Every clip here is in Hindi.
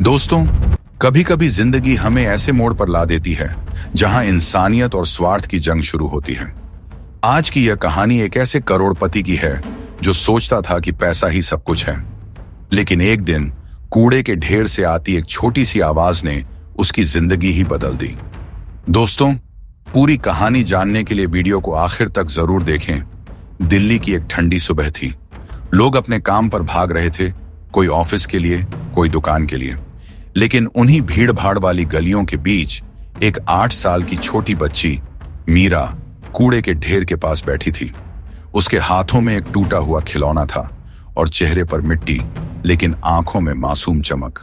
दोस्तों, कभी कभी जिंदगी हमें ऐसे मोड़ पर ला देती है जहां इंसानियत और स्वार्थ की जंग शुरू होती है। आज की यह कहानी एक ऐसे करोड़पति की है जो सोचता था कि पैसा ही सब कुछ है, लेकिन एक दिन कूड़े के ढेर से आती एक छोटी सी आवाज ने उसकी जिंदगी ही बदल दी। दोस्तों, पूरी कहानी जानने के लिए वीडियो को आखिर तक जरूर देखें। दिल्ली की एक ठंडी सुबह थी। लोग अपने काम पर भाग रहे थे, कोई ऑफिस के लिए, कोई दुकान के लिए। लेकिन उन्हीं भीड़ भाड़ वाली गलियों के बीच एक 8 साल की छोटी बच्ची मीरा कूड़े के ढेर के पास बैठी थी। उसके हाथों में एक टूटा हुआ खिलौना था और चेहरे पर मिट्टी, लेकिन आंखों में मासूम चमक।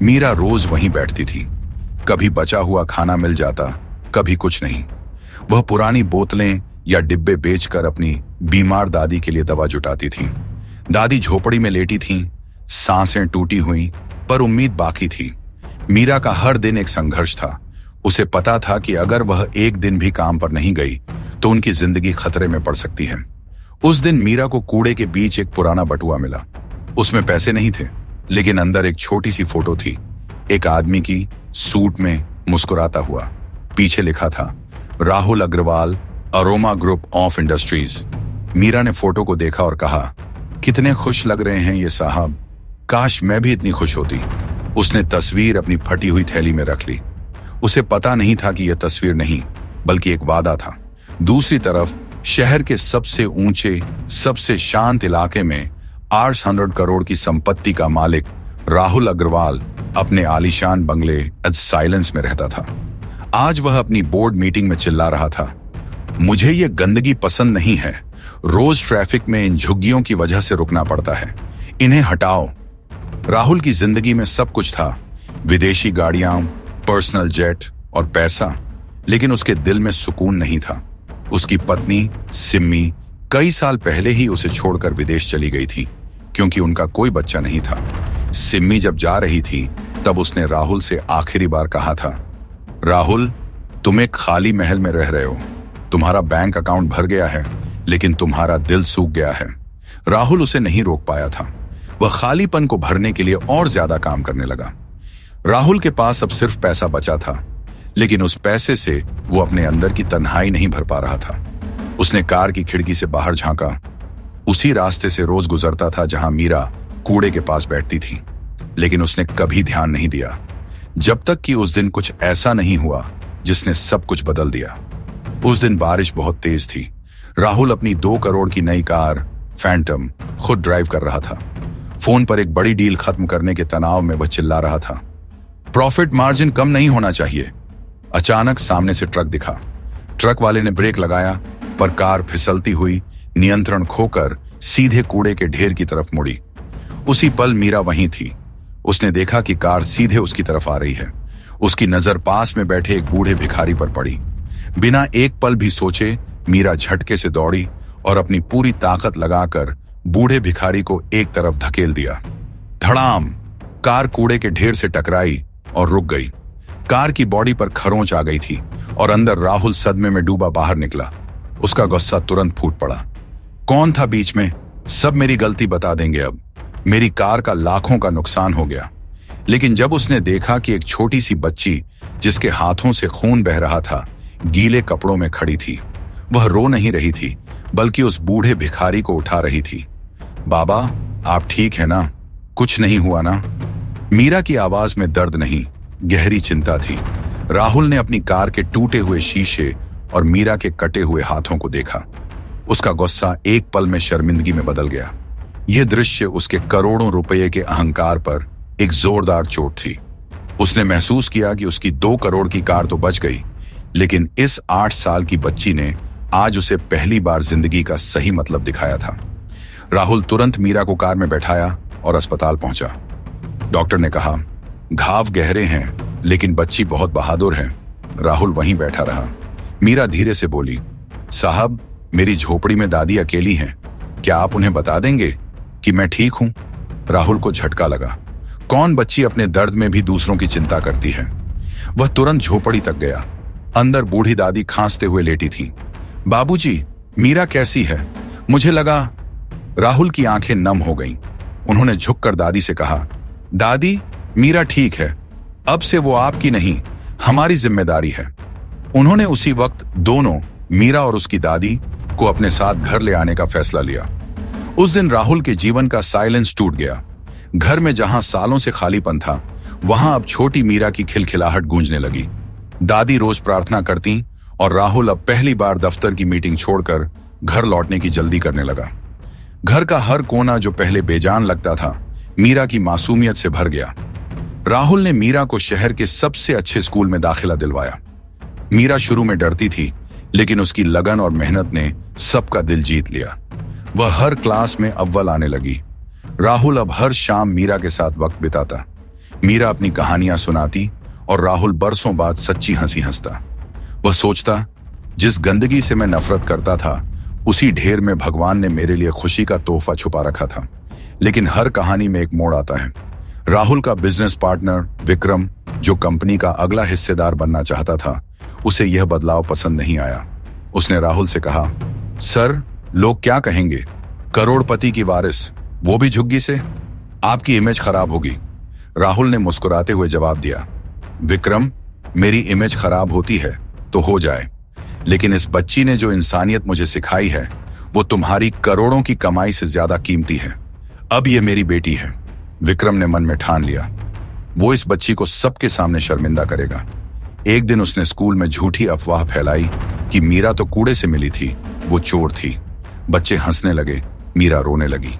मीरा रोज वहीं बैठती थी। कभी बचा हुआ खाना मिल जाता, कभी कुछ नहीं। वह पुरानी बोतलें या डिब्बे बेचकर अपनी बीमार दादी के लिए दवा जुटाती थी। दादी झोपड़ी में लेटी थीं, सांसें टूटी हुई, पर उम्मीद बाकी थी। मीरा का हर दिन एक संघर्ष था। उसे पता था कि अगर वह एक दिन भी काम पर नहीं गई तो उनकी जिंदगी खतरे में पड़ सकती है। उस दिन मीरा को कूड़े के बीच एक पुराना बटुआ मिला। उसमें पैसे नहीं थे, लेकिन अंदर एक छोटी सी फोटो थी, एक आदमी की, सूट में, मुस्कुराता हुआ। पीछे लिखा था, Rahul Agarwal, aroma group of industries. Meera ने फोटो को देखा और कहा, कितने खुश लग रहे हैं ये साहब, काश मैं भी इतनी खुश होती। उसने तस्वीर अपनी फटी हुई थैली में रख ली। उसे पता नहीं था कि यह तस्वीर नहीं, बल्कि एक वादा था। दूसरी तरफ शहर के सबसे ऊंचे, सबसे शांत इलाके में 800 करोड़ की संपत्ति का मालिक राहुल अग्रवाल अपने आलीशान बंगले साइलेंस में रहता था। आज वह अपनी बोर्ड मीटिंग में चिल्ला रहा था, मुझे ये गंदगी पसंद नहीं है। रोज ट्रैफिक में इन झुग्गियों की वजह से रुकना पड़ता है, इन्हें हटाओ। राहुल की जिंदगी में सब कुछ था, विदेशी गाड़ियां, पर्सनल जेट और पैसा, लेकिन उसके दिल में सुकून नहीं था। उसकी पत्नी सिम्मी कई साल पहले ही उसे छोड़कर विदेश चली गई थी, क्योंकि उनका कोई बच्चा नहीं था। सिम्मी जब जा रही थी तब उसने राहुल से आखिरी बार कहा था, राहुल, तुम एक खाली महल में रह रहे हो। तुम्हारा बैंक अकाउंट भर गया है, लेकिन तुम्हारा दिल सूख गया है। राहुल उसे नहीं रोक पाया था। वह खालीपन को भरने के लिए और ज्यादा काम करने लगा। राहुल के पास अब सिर्फ पैसा बचा था, लेकिन उस पैसे से वो अपने अंदर की तन्हाई नहीं भर पा रहा था। उसने कार की खिड़की से बाहर झांका। उसी रास्ते से रोज गुजरता था जहां मीरा कूड़े के पास बैठती थी, लेकिन उसने कभी ध्यान नहीं दिया, जब तक कि उस दिन कुछ ऐसा नहीं हुआ जिसने सब कुछ बदल दिया। उस दिन बारिश बहुत तेज थी। राहुल अपनी 2 करोड़ की नई कार फैंटम खुद ड्राइव कर रहा था। फोन पर एक बड़ी डील खत्म करने के तनाव में वह चिल्ला रहा था, प्रॉफिट मार्जिन कम नहीं होना चाहिए। अचानक सामने से ट्रक दिखा। ट्रक वाले ने ब्रेक लगाया, पर कार फिसलती हुई नियंत्रण खोकर सीधे कूड़े के ढेर की तरफ मुड़ी। उसी पल मीरा वहीं थी। उसने देखा कि कार सीधे उसकी तरफ आ रही है। उसकी नजर पास में बैठे एक बूढ़े भिखारी पर पड़ी। बिना एक पल भी सोचे मीरा झटके से दौड़ी और अपनी पूरी ताकत लगाकर बूढ़े भिखारी को एक तरफ धकेल दिया। धड़ाम! कार कूड़े के ढेर से टकराई और रुक गई। कार की बॉडी पर खरोंच आ गई थी और अंदर राहुल सदमे में डूबा बाहर निकला। उसका गुस्सा तुरंत फूट पड़ा। कौन था बीच में? सब मेरी गलती बता देंगे अब। मेरी कार का लाखों का नुकसान हो गया। लेकिन जब उसने देखा कि एक छोटी सी बच्ची जिसके हाथों से खून बह रहा था, गीले कपड़ों में खड़ी थी, वह रो नहीं रही थी, बल्कि उस बूढ़े भिखारी को उठा रही थी। बाबा, आप ठीक है ना? कुछ नहीं हुआ ना? मीरा की आवाज में दर्द नहीं, गहरी चिंता थी। राहुल ने अपनी कार के टूटे हुए शीशे और मीरा के कटे हुए हाथों को देखा। उसका गुस्सा एक पल में शर्मिंदगी में बदल गया। यह दृश्य उसके करोड़ों रुपए के अहंकार पर एक जोरदार चोट थी। उसने महसूस किया कि उसकी 2 करोड़ की कार तो बच गई, लेकिन इस 8 साल की बच्ची ने आज उसे पहली बार जिंदगी का सही मतलब दिखाया था। राहुल तुरंत मीरा को कार में बैठाया और अस्पताल पहुंचा। डॉक्टर ने कहा, घाव गहरे हैं, लेकिन बच्ची बहुत बहादुर है। राहुल वहीं बैठा रहा। मीरा धीरे से बोली, साहब, मेरी झोपड़ी में दादी अकेली हैं। क्या आप उन्हें बता देंगे कि मैं ठीक हूं? राहुल को झटका लगा। कौन बच्ची अपने दर्द में भी दूसरों की चिंता करती है? वह तुरंत झोपड़ी तक गया। अंदर बूढ़ी दादी खांसते हुए लेटी थी। बाबूजी, मीरा कैसी है? मुझे लगा। राहुल की आंखें नम हो गईं। उन्होंने झुककर दादी से कहा, दादी, मीरा ठीक है, अब से वो आपकी नहीं, हमारी जिम्मेदारी है। उन्होंने उसी वक्त दोनों, मीरा और उसकी दादी, को अपने साथ घर ले आने का फैसला लिया। उस दिन राहुल के जीवन का साइलेंस टूट गया। घर में जहां सालों से खालीपन था, वहां अब छोटी मीरा की खिलखिलाहट गूंजने लगी। दादी रोज प्रार्थना करती और राहुल अब पहली बार दफ्तर की मीटिंग छोड़कर घर लौटने की जल्दी करने लगा। घर का हर कोना जो पहले बेजान लगता था, मीरा की मासूमियत से भर गया। राहुल ने मीरा को शहर के सबसे अच्छे स्कूल में दाखिला दिलवाया। मीरा शुरू में डरती थी, लेकिन उसकी लगन और मेहनत ने सबका दिल जीत लिया। वह हर क्लास में अव्वल आने लगी। राहुल अब हर शाम मीरा के साथ वक्त बिताता। मीरा अपनी कहानियां सुनाती और राहुल बरसों बाद सच्ची हंसी हंसता। वह सोचता, जिस गंदगी से मैं नफरत करता था, उसी ढेर में भगवान ने मेरे लिए खुशी का तोहफा छुपा रखा था। लेकिन हर कहानी में एक मोड़ आता है। राहुल का बिजनेस पार्टनर विक्रम, जो कंपनी का अगला हिस्सेदार बनना चाहता था, उसे यह बदलाव पसंद नहीं आया। उसने राहुल से कहा, सर, लोग क्या कहेंगे? करोड़पति की वारिस, वो भी झुग्गी से? आपकी इमेज खराब होगी। राहुल ने मुस्कुराते हुए जवाब दिया, विक्रम, मेरी इमेज खराब होती है तो हो जाए, लेकिन इस बच्ची ने जो इंसानियत मुझे सिखाई है, वो तुम्हारी करोड़ों की कमाई से ज्यादा कीमती है। अब ये मेरी बेटी है। विक्रम ने मन में ठान लिया, वो इस बच्ची को सबके सामने शर्मिंदा करेगा। एक दिन उसने स्कूल में झूठी अफवाह फैलाई कि मीरा तो कूड़े से मिली थी, वो चोर थी। बच्चे हंसने लगे, मीरा रोने लगी।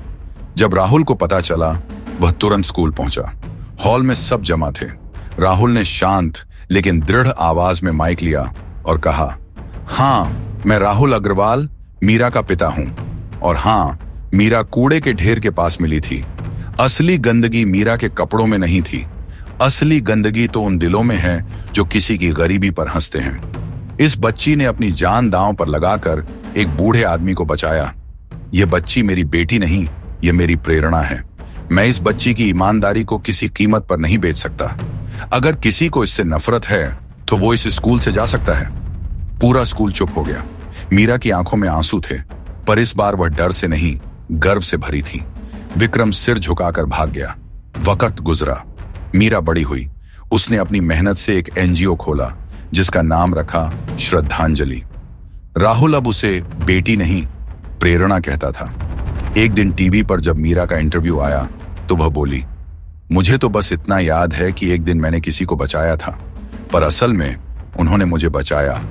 जब राहुल को पता चला, वह तुरंत स्कूल पहुंचा। हॉल में सब जमा थे। राहुल ने शांत लेकिन दृढ़ आवाज में माइक लिया और कहा, हाँ, मैं राहुल अग्रवाल, मीरा का पिता हूं। और हाँ, मीरा कूड़े के ढेर के पास मिली थी। असली गंदगी मीरा के कपड़ों में नहीं थी। असली गंदगी तो उन दिलों में है जो किसी की गरीबी पर हंसते हैं। इस बच्ची ने अपनी जान दांव पर लगाकर एक बूढ़े आदमी को बचाया। यह बच्ची मेरी बेटी नहीं, यह मेरी प्रेरणा है। मैं इस बच्ची की ईमानदारी को किसी कीमत पर नहीं बेच सकता। अगर किसी को इससे नफरत है तो वो इस स्कूल से जा सकता है। पूरा स्कूल चुप हो गया। मीरा की आंखों में आंसू थे, पर इस बार वह डर से नहीं, गर्व से भरी थी। विक्रम सिर झुकाकर भाग गया। वक्त गुजरा, मीरा बड़ी हुई। उसने अपनी मेहनत से एक एनजीओ खोला जिसका नाम रखा श्रद्धांजलि। राहुल अब उसे बेटी नहीं, प्रेरणा कहता था। एक दिन टीवी पर जब मीरा का इंटरव्यू आया तो वह बोली, मुझे तो बस इतना याद है कि एक दिन मैंने किसी को बचाया था, पर असल में उन्होंने मुझे बचाया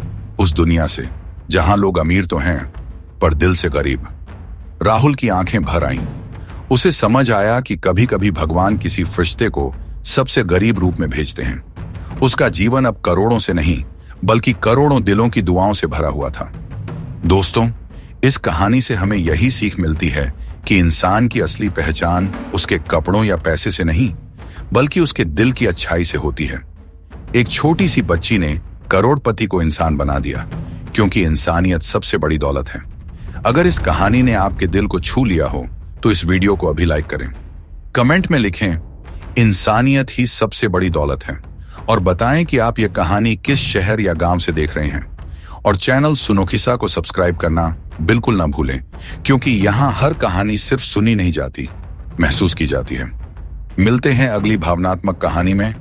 उस दुनिया से जहां लोग अमीर तो हैं पर दिल से गरीब। राहुल की आंखें भर आईं। उसे समझ आया कि कभी कभी भगवान किसी फरिश्ते को सबसे गरीब रूप में भेजते हैं। उसका जीवन अब करोड़ों से नहीं, बल्कि करोड़ों दिलों की दुआओं से भरा हुआ था। दोस्तों, इस कहानी से हमें यही सीख मिलती है कि इंसान की असली पहचान उसके कपड़ों या पैसे से नहीं, बल्कि उसके दिल की अच्छाई से होती है। एक छोटी सी बच्ची ने करोड़पति को इंसान बना दिया, क्योंकि इंसानियत सबसे बड़ी दौलत है। अगर इस कहानी ने आपके दिल को छू लिया हो तो इस वीडियो को अभी लाइक करें। कमेंट में लिखें, इंसानियत ही सबसे बड़ी दौलत है, और बताएं कि आप यह कहानी किस शहर या गांव से देख रहे हैं। और चैनल सुनो किस्सा को सब्सक्राइब करना बिल्कुल ना भूलें, क्योंकि यहां हर कहानी सिर्फ सुनी नहीं जाती, महसूस की जाती है। मिलते हैं अगली भावनात्मक कहानी में।